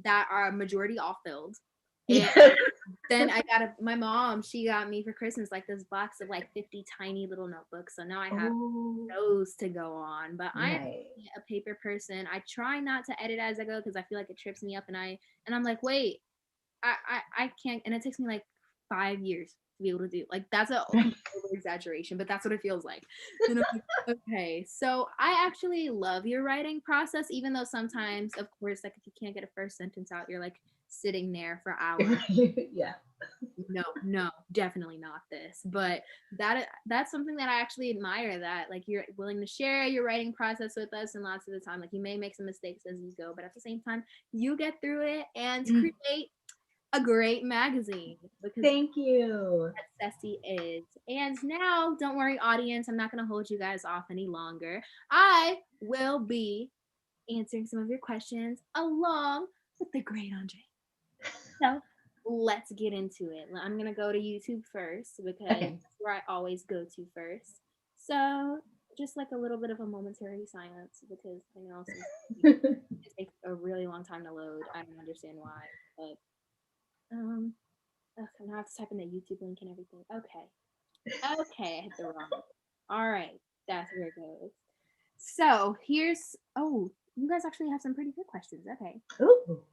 that are majority all filled. And then my mom, she got me for Christmas like this box of like 50 tiny little notebooks. So now I have those to go on. But I'm a paper person. I try not to edit as I go because I feel like it trips me up, and I'm like, wait, I can't, and it takes me like 5 years to be able to do. Like, that's a over exaggeration, but that's what it feels like. And I'm like, okay, so I actually love your writing process, even though sometimes, of course, like if you can't get a first sentence out, you're like sitting there for hours. Yeah. No, definitely not this. But that's something that I actually admire, that like you're willing to share your writing process with us, and lots of the time, like you may make some mistakes as you go, but at the same time, you get through it and create a great magazine. Because thank you. That Ceci is. And now, don't worry, audience, I'm not going to hold you guys off any longer. I will be answering some of your questions along with the great Andrea. So let's get into it. I'm going to go to YouTube first because that's where I always go to first. So just like a little bit of a momentary silence, because it takes a really long time to load. I don't understand why, but now I have to type in the YouTube link and everything. Okay, I hit the wrong one. All right, that's where it goes. So here's, you guys actually have some pretty good questions. Okay. Ooh.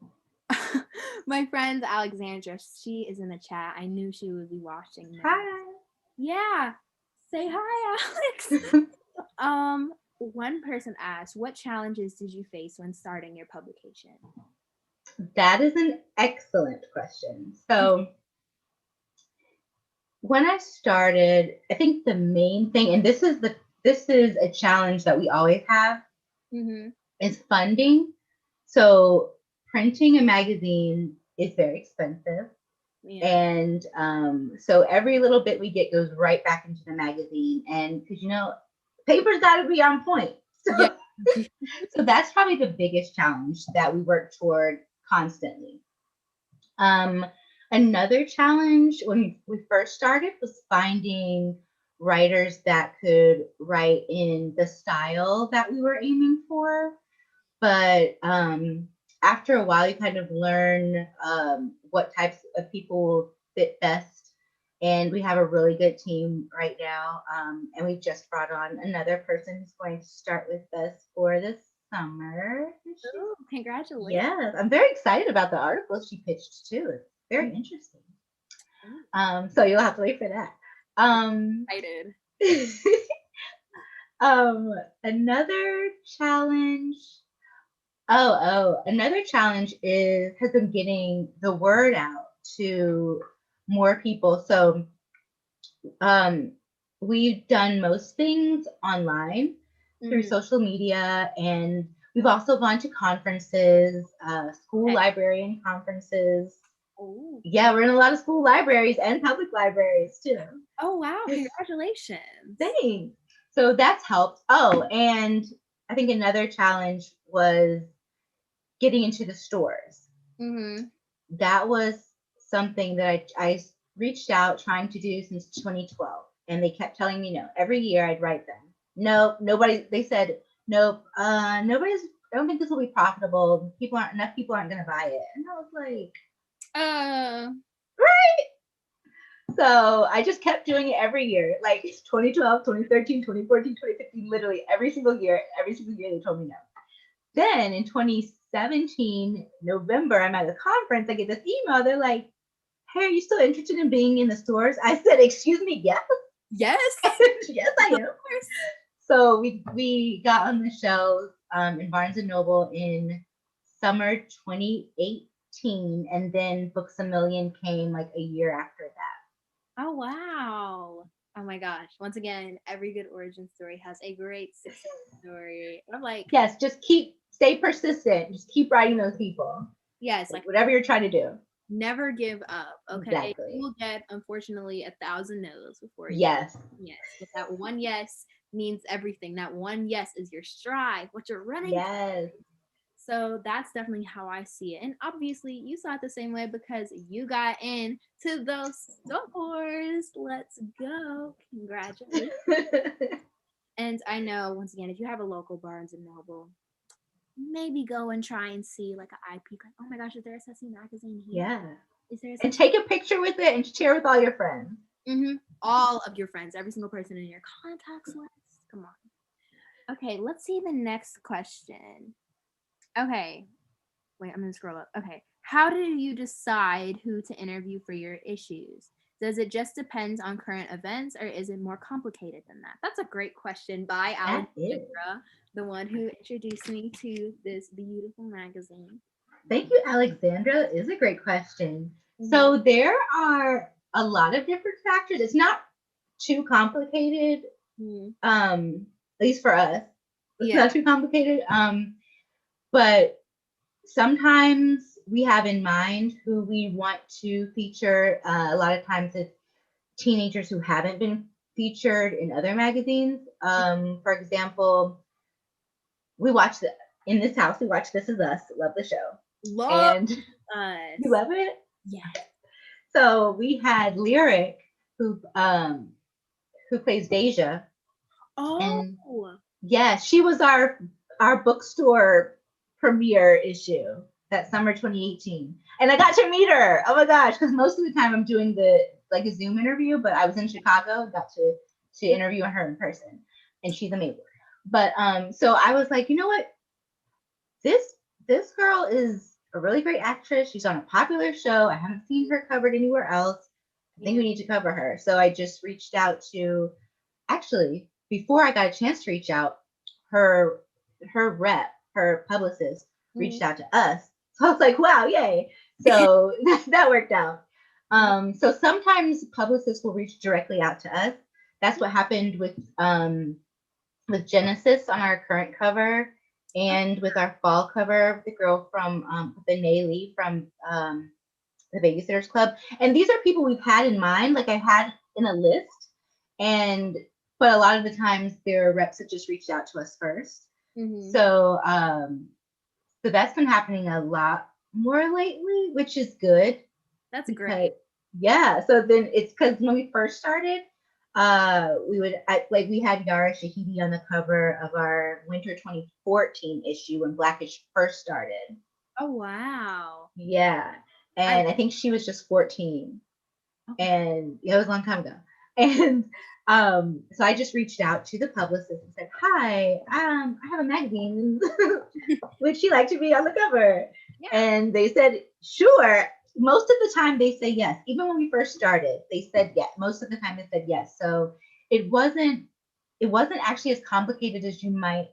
My friend Alexandra, she is in the chat. I knew she would be watching this. Hi. Yeah. Say hi, Alex. One person asked, what challenges did you face when starting your publication? That is an excellent question. So when I started, I think the main thing, and this is a challenge that we always have, is funding. So printing a magazine is very expensive. Yeah. And so every little bit we get goes right back into the magazine. And because paper's got to be on point. So, so that's probably the biggest challenge that we work toward constantly. Another challenge when we first started was finding writers that could write in the style that we were aiming for. but after a while, you kind of learn what types of people fit best. And we have a really good team right now. And we just brought on another person who's going to start with us for this summer. Oh, congratulations. Yes, I'm very excited about the article she pitched too. It's very interesting. So you'll have to wait for that. Excited. Another challenge. Another challenge has been getting the word out to more people. So we've done most things online through social media, and we've also gone to conferences, school librarian conferences. Oh. Yeah, we're in a lot of school libraries and public libraries too. Oh, wow. Congratulations. Thanks. So that's helped. Oh, and I think another challenge was getting into the stores. That was something that I reached out trying to do since 2012. And they kept telling me no. Every year I'd write them. Nope, nobody, they said, nope, I don't think this will be profitable. Enough people aren't going to buy it. And I was like, right. So I just kept doing it every year, like 2012, 2013, 2014, 2015, literally every single year they told me no. Then in 2017, November, I'm at a conference, I get this email, they're like, hey, are you still interested in being in the stores? I said, excuse me, yes. Yes. Yes, I am. So we got on the show in Barnes & Noble in summer 2018, and then Books A Million came like a year after that. Oh, wow. Oh my gosh. Once again, every good origin story has a great success story. I'm like, yes, just stay persistent. Just keep writing those people. Yes, like whatever you're trying to do. Never give up. Okay. Exactly. You will get, unfortunately, 1,000 no's before you. Yes. Yes. But that one yes means everything. That one yes is your stride, what you're running. Yes. So that's definitely how I see it. And obviously you saw it the same way because you got into those stores. Let's go. Congratulations. And I know, once again, if you have a local Barnes and Noble, maybe go and try and see like an eye peek. Like, oh my gosh, is there a Sassy magazine here? Yeah. Is there and take a picture with it and share with all your friends. All of your friends, every single person in your contacts list. Come on. Okay, let's see the next question. Okay. Wait, I'm going to scroll up. Okay. How do you decide who to interview for your issues? Does it just depend on current events, or is it more complicated than that? That's a great question by Alexandra, the one who introduced me to this beautiful magazine. Thank you, Alexandra. It is a great question. So there are a lot of different factors. It's not too complicated, at least for us. It's not too complicated. But sometimes we have in mind who we want to feature. A lot of times it's teenagers who haven't been featured in other magazines. For example, in this house, we watch This Is Us. Love the show. Love us. You love it? Yeah. So we had Lyric, who plays Deja. Oh. And yeah, she was our bookstore premiere issue that summer 2018. And I got to meet her. Oh my gosh, because most of the time I'm doing a Zoom interview, but I was in Chicago, got to interview her in person. And she's amazing. But so I was like, you know what? This girl is a really great actress. She's on a popular show. I haven't seen her covered anywhere else. I think we need to cover her. So I just reached out to, actually, before I got a chance to reach out, her rep, her publicist, reached out to us. So I was like, wow, yay. So that worked out. So sometimes publicists will reach directly out to us. That's what happened with Genesis on our current cover, and with our fall cover, the girl from the Naylee from the Babysitters Club. And these are people we've had in mind, like I had in a list, but a lot of the times their reps have just reached out to us first. So that's been happening a lot more lately, which is good. That's great. Yeah. So then it's because when we first started, we had Yara Shahidi on the cover of our winter 2014 issue when Blackish first started. Oh, wow. Yeah. And I think she was just 14. Okay. And it was a long time ago. And so I just reached out to the publicist and said, hi, I have a magazine. Would she like to be on the cover? Yeah. And they said, sure. Most of the time they say yes. Even when we first started, they said yes. Most of the time they said yes. So it wasn't actually as complicated as you might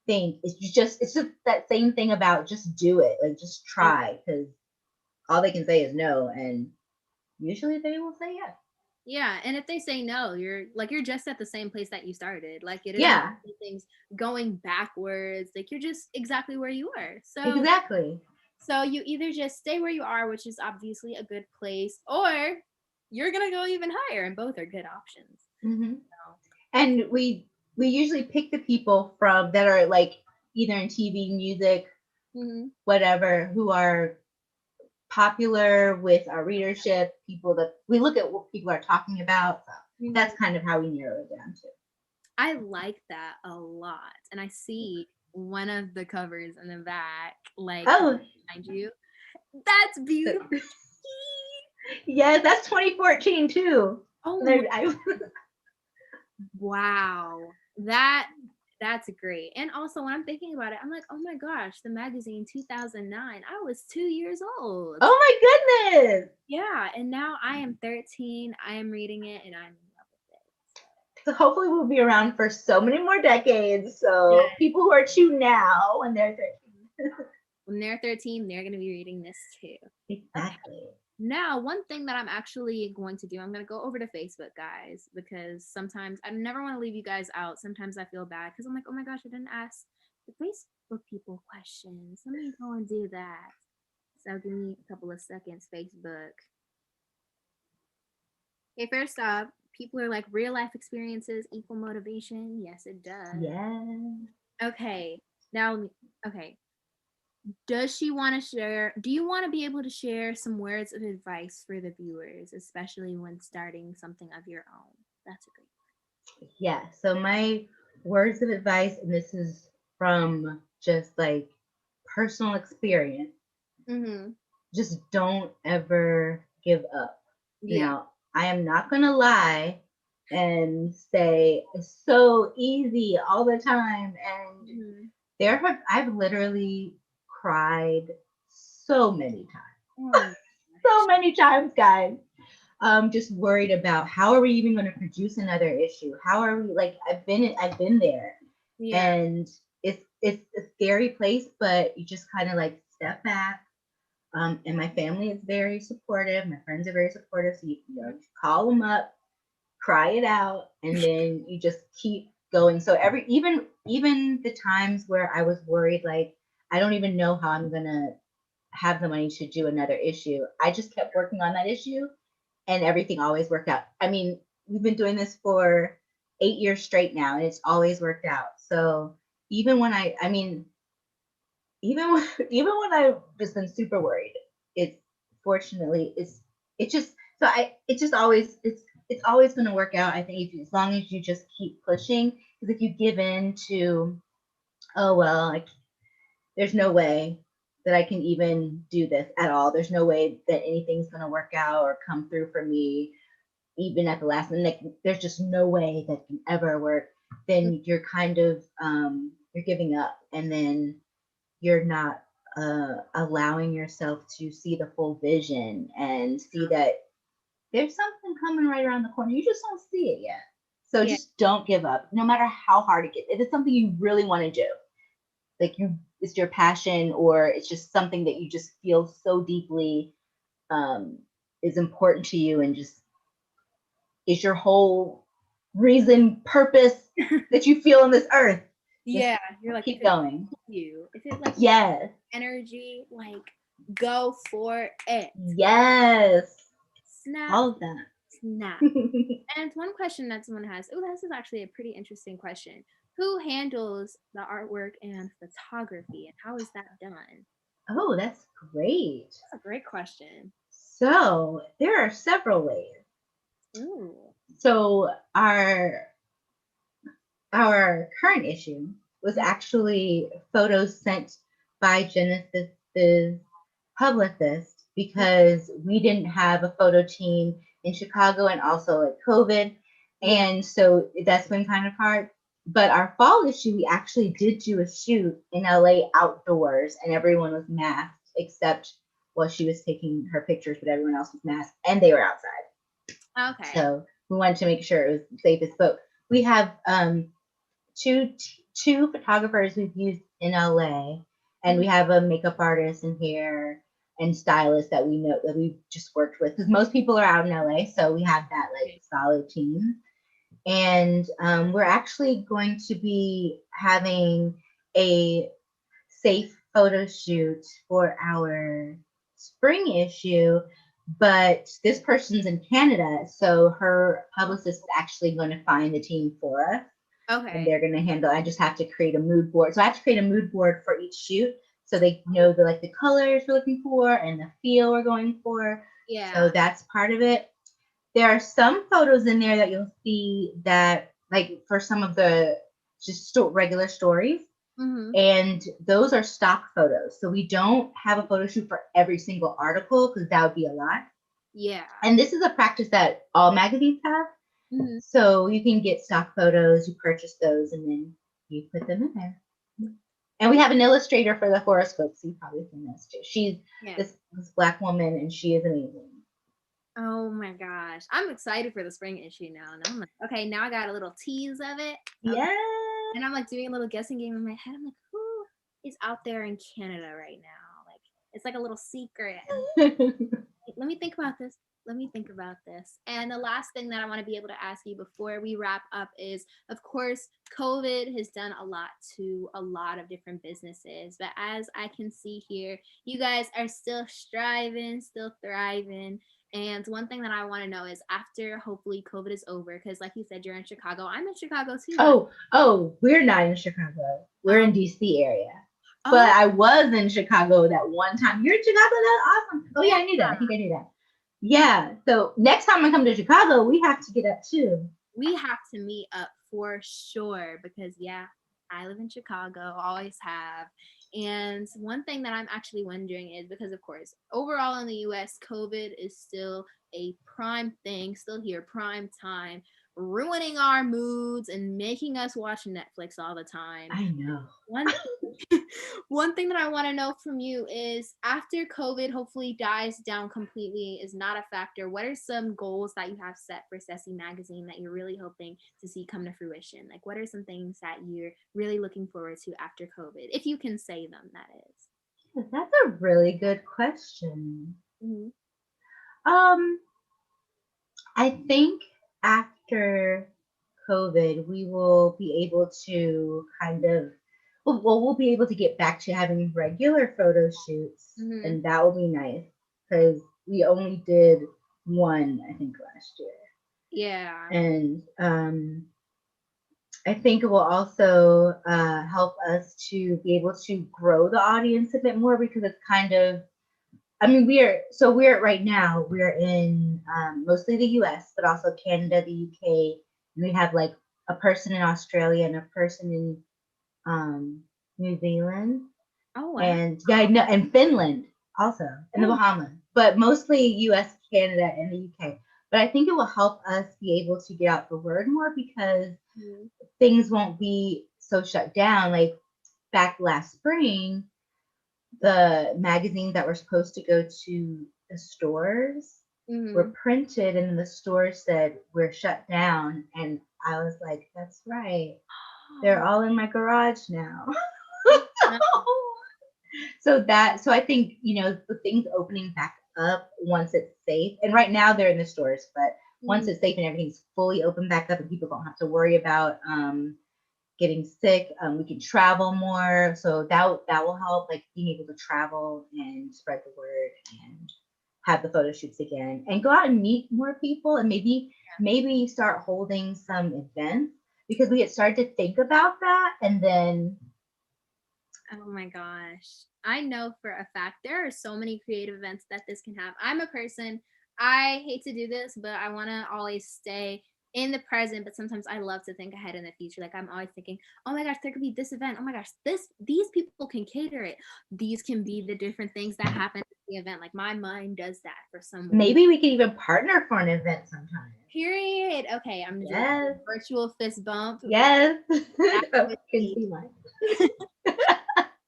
think. It's just that same thing about just do it. Like just try, because all they can say is no. And usually they will say yes. Yeah, and if they say no, you're just at the same place that you started. Like it isn't things going backwards. Like you're just exactly where you were. So exactly. So you either just stay where you are, which is obviously a good place, or you're gonna go even higher, and both are good options. Mm-hmm. So. And we usually pick the people from that are like either in TV, music, whatever, who are popular with our readership, people that we look at what people are talking about. So that's kind of how we narrow it down to. I like that a lot. And I see one of the covers in the back, like behind you. That's beautiful. Yes, that's 2014 too. Oh, wow. That's great. And also when I'm thinking about it, I'm like, oh my gosh, the magazine 2009, I was 2 years old. Oh my goodness. Yeah. And now I am 13. I am reading it and I'm in love with it. So hopefully we'll be around for so many more decades. So people who are 2 now, when they're 13. When they're 13, they're going to be reading this too. Exactly. Okay. Now, one thing that I'm actually going to do, I'm going to go over to Facebook, guys, because sometimes I never want to leave you guys out. Sometimes I feel bad because I'm like, oh my gosh, I didn't ask the Facebook people questions. Let me go and do that. So give me a couple of seconds, Facebook. Okay, first off, people are like, real life experiences equal motivation. Yes, it does. Yeah. Okay. Now, okay. Does she want to share? Do you want to be able to share some words of advice for the viewers, especially when starting something of your own? That's a great one. Yeah. So my words of advice, and this is from just like personal experience. Just don't ever give up. You know, I am not gonna lie and say it's so easy all the time. And I've literally cried so many times. So many times, guys. Just worried about how are we even going to produce another issue? How are we, like, I've been there. And it's a scary place, but you just kind of like step back. And my family is very supportive. My friends are very supportive. So you call them up, cry it out, and then you just keep going. So even the times where I was worried, like I don't even know how I'm gonna have the money to do another issue, I just kept working on that issue, and everything always worked out. I mean, we've been doing this for 8 years straight now, and it's always worked out. So even when even when I've just been super worried, it's always going to work out. I think as long as you just keep pushing, because if you give in to, oh well, there's no way that I can even do this at all. There's no way that anything's going to work out or come through for me, even at the last minute. There's just no way that can ever work. Then you're kind of you're giving up, and then you're not allowing yourself to see the full vision and see that there's something coming right around the corner. You just don't see it yet. So just don't give up, no matter how hard it gets. If it's something you really want to do, like it's your passion, or it's just something that you just feel so deeply is important to you, and just is your whole reason, purpose that you feel on this earth. Yeah, you're like, keep going. If it like energy, like go for it. Yes. Snap. All of that. Snap. And one question that someone has, this is actually a pretty interesting question. Who handles the artwork and photography, and how is that done? Oh, that's great. That's a great question. So there are several ways. Ooh. So our current issue was actually photos sent by Genesis's publicist because we didn't have a photo team in Chicago and also at COVID. And so that's been kind of hard. But our fall issue, we actually did do a shoot in LA outdoors and everyone was masked except, well, she was taking her pictures, but everyone else was masked and they were outside. Okay. So we wanted to make sure it was the safest. But we have two photographers we've used in LA, and we have a makeup artist and hair and stylist that we know that we've just worked with because most people are out in LA, so we have that like solid team. And we're actually going to be having a safe photo shoot for our spring issue, but this person's in Canada, so her publicist is actually going to find the team for us. Okay. And they're going to handle. I just have to create a mood board. So I have to create a mood board for each shoot, so they know the colors we're looking for and the feel we're going for. Yeah. So that's part of it. There are some photos in there that you'll see that, like, for some of the just regular stories. Mm-hmm. And those are stock photos. So we don't have a photo shoot for every single article because that would be a lot. Yeah. And this is a practice that all magazines have. Mm-hmm. So you can get stock photos, you purchase those, and then you put them in there. And we have an illustrator for the horoscopes. You've probably seen this too. She's this Black woman, and she is amazing. Oh my gosh. I'm excited for the spring issue now. And I'm like, okay, now I got a little tease of it. Okay. Yeah. And I'm like doing a little guessing game in my head. I'm like, who is out there in Canada right now? Like, it's like a little secret. Let me think about this. And the last thing that I want to be able to ask you before we wrap up is, of course, COVID has done a lot to a lot of different businesses. But as I can see here, you guys are still striving, still thriving. And one thing that I want to know is, after hopefully COVID is over, because like you said, you're in Chicago. I'm in Chicago too. Oh, we're not in Chicago. We're in DC area. But I was in Chicago that one time. You're in Chicago? That's awesome. Oh yeah, I knew that. I think I knew that. Yeah. So next time I come to Chicago, we have to get up too. We have to meet up for sure because I live in Chicago, always have. And one thing that I'm actually wondering is, because of course, overall in the US, COVID is still a prime thing, still here, prime time, ruining our moods and making us watch Netflix all the time. I know. One thing that I want to know from you is, after COVID hopefully dies down completely, is not a factor, what are some goals that you have set for Ceci Magazine that you're really hoping to see come to fruition? Like, what are some things that you're really looking forward to after COVID, if you can say them, that is? That's a really good question. Mm-hmm. I think after COVID, we will be able to we'll be able to get back to having regular photo shoots, and that will be nice because we only did one, I think, last year. Yeah. And I think it will also help us to be able to grow the audience a bit more, because it's kind of, I mean, we're right now, we're in mostly the US, but also Canada, the UK, and we have like a person in Australia and a person in New Zealand. Oh, wow. And and Finland also, and the Bahamas, but mostly US, Canada, and the UK. But I think it will help us be able to get out the word more, because things won't be so shut down. Like back last spring, the magazines that were supposed to go to the stores were printed, and the store said we're shut down. And I was like, that's right. They're all in my garage now. So I think, the things opening back up once it's safe, and right now they're in the stores, but once it's safe and everything's fully open back up and people don't have to worry about getting sick, we can travel more. So that will help, like being able to travel and spread the word and have the photo shoots again and go out and meet more people, and maybe start holding some events, because we had started to think about that. And then, oh my gosh, I know for a fact there are so many creative events that this can have. I'm a person, I hate to do this, but I want to always stay in the present, but sometimes I love to think ahead in the future. Like I'm always thinking, oh my gosh, there could be this event. Oh my gosh, these people can cater it. These can be the different things that happen at the event. Like my mind does that for some reason. Maybe we could even partner for an event sometime. Period. Okay, I'm doing Yes. a virtual fist bump. Yes. That would Can be- see mine.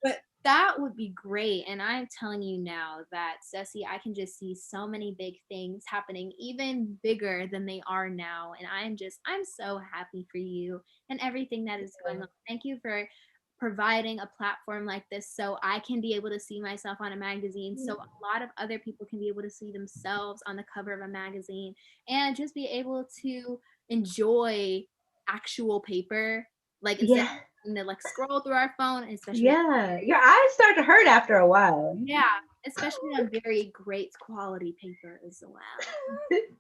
But that would be great. And I'm telling you now that, Ceci, I can just see so many big things happening, even bigger than they are now. And I'm so happy for you and everything that is going on. Thank you for providing a platform like this so I can be able to see myself on a magazine, so a lot of other people can be able to see themselves on the cover of a magazine and just be able to enjoy actual paper, like instead of having to like scroll through our phone, especially Your eyes start to hurt after a while. especially on very great quality paper as well.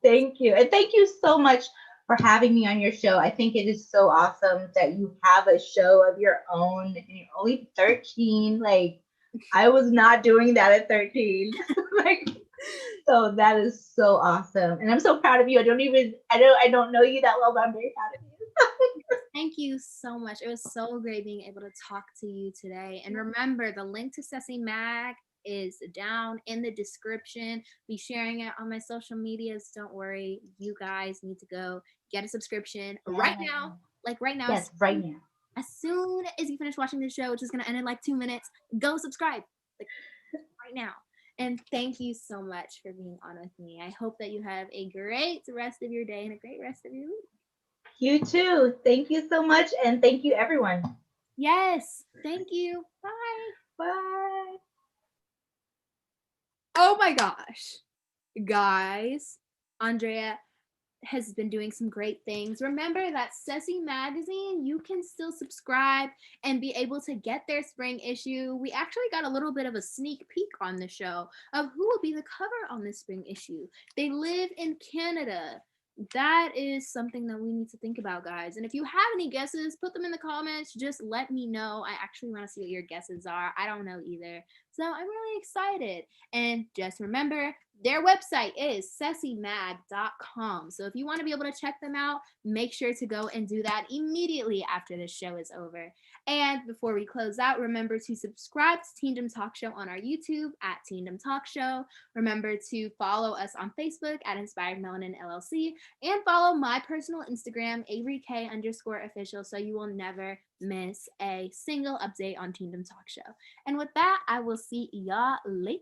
Thank you. And thank you so much for having me on your show. I think it is so awesome that you have a show of your own and you're only 13. Like, I was not doing that at 13. Like, so that is so awesome. And I'm so proud of you. I don't know you that well, but I'm very proud of you. Thank you so much. It was so great being able to talk to you today. And remember, the link to Ceci Mag is down in the description. Be sharing it on my social medias. Don't worry, you guys need to go get a subscription right now. Like right now. Yes, right now. As soon as you finish watching the show, which is going to end in like 2 minutes, go subscribe like right now. And thank you so much for being on with me. I hope that you have a great rest of your day and a great rest of your week. You too. Thank you so much. And thank you, everyone. Yes. Thank you. Bye. Bye. Oh my gosh. Guys, Andrea has been doing some great things. Remember that Ceci Magazine, you can still subscribe and be able to get their spring issue. We actually got a little bit of a sneak peek on the show of who will be the cover on this spring issue. They live in Canada. That is something that we need to think about, guys. And if you have any guesses, put them in the comments. Just let me know. I actually want to see what your guesses are. I don't know either. So I'm really excited. And just remember, their website is cecimag.com. So if you want to be able to check them out, make sure to go and do that immediately after this show is over. And before we close out, remember to subscribe to Teendom Talk Show on our YouTube at Teendom Talk Show. Remember to follow us on Facebook at Inspired Melanin LLC and follow my personal Instagram, AveryK_official, so you will never miss a single update on Teendom Talk Show. And with that, I will see y'all later.